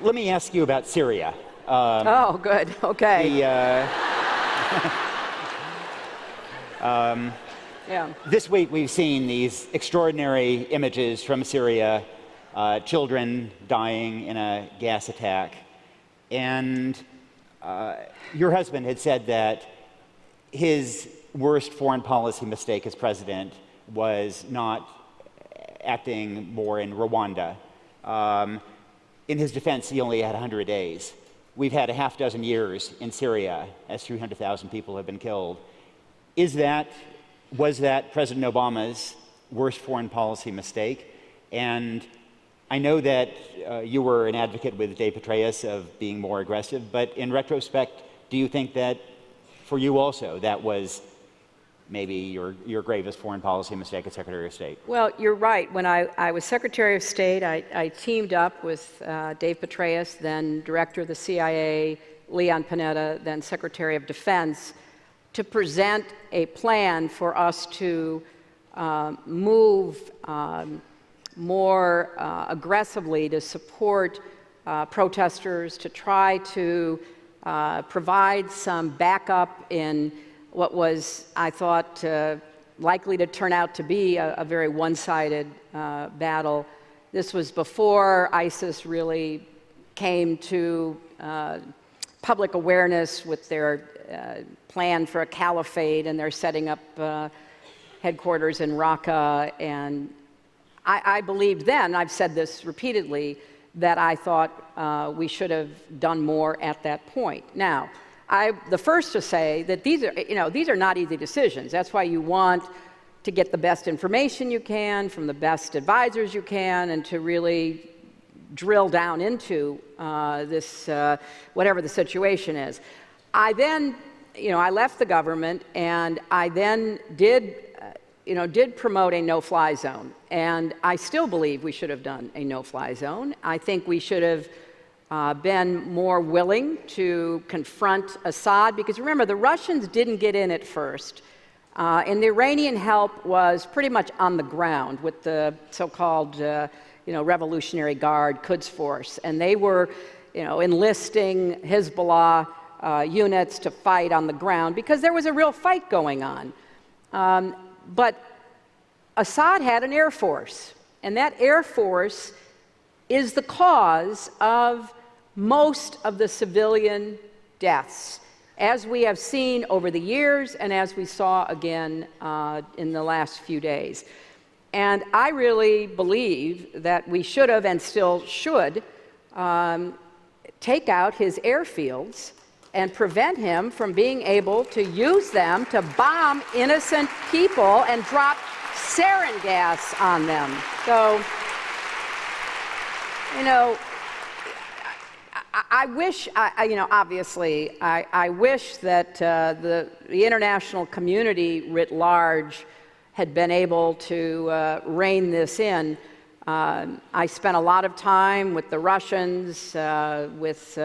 let me ask you about Syria. Oh, good. Okay. Yeah. This week we've seen these extraordinary images from Syria, children dying in a gas attack. And your husband had said that his worst foreign policy mistake as president was not acting more in Rwanda. In his defense, he only had 100 days. We've had a half dozen years in Syria as 300,000 people have been killed. Was that President Obama's worst foreign policy mistake? And I know that you were an advocate with Dave Petraeus of being more aggressive, but in retrospect, do you think that for you also that was maybe your gravest foreign policy mistake as Secretary of State? Well, you're right. When I was Secretary of State, I teamed up with Dave Petraeus, then Director of the CIA, Leon Panetta, then Secretary of Defense, to present a plan for us to move more aggressively to support protesters, to try to provide some backup in what was, I thought, likely to turn out to be a very one-sided battle. This was before ISIS really came to public awareness with their plan for a caliphate, and they're setting up headquarters in Raqqa. And I believed then, I've said this repeatedly, that I thought we should have done more at that point. Now, I'm the first to say that these are not easy decisions. That's why you want to get the best information you can from the best advisors you can, and to really drill down into this, whatever the situation is. I then, I left the government, and I then did promote a no-fly zone. And I still believe we should have done a no-fly zone. I think we should have been more willing to confront Assad, because remember, the Russians didn't get in at first, and the Iranian help was pretty much on the ground with the so-called Revolutionary Guard, Quds Force, and they were enlisting Hezbollah units to fight on the ground because there was a real fight going on. But Assad had an air force, and that air force is the cause of most of the civilian deaths, as we have seen over the years and as we saw again in the last few days. And I really believe that we should have, and still should, take out his airfields and prevent him from being able to use them to bomb innocent people and drop sarin gas on them. So, I wish, obviously, I wish that the international community writ large had been able to rein this in. I spent a lot of time with the Russians, with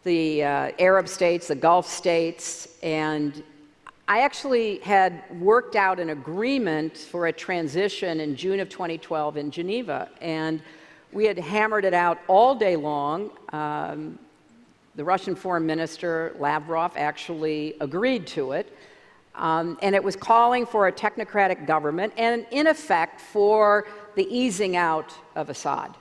the Arab states, the Gulf states, and I actually had worked out an agreement for a transition in June of 2012 in Geneva, and we had hammered it out all day long. The Russian foreign minister, Lavrov, actually agreed to it, and it was calling for a technocratic government and, in effect, for the easing out of Assad.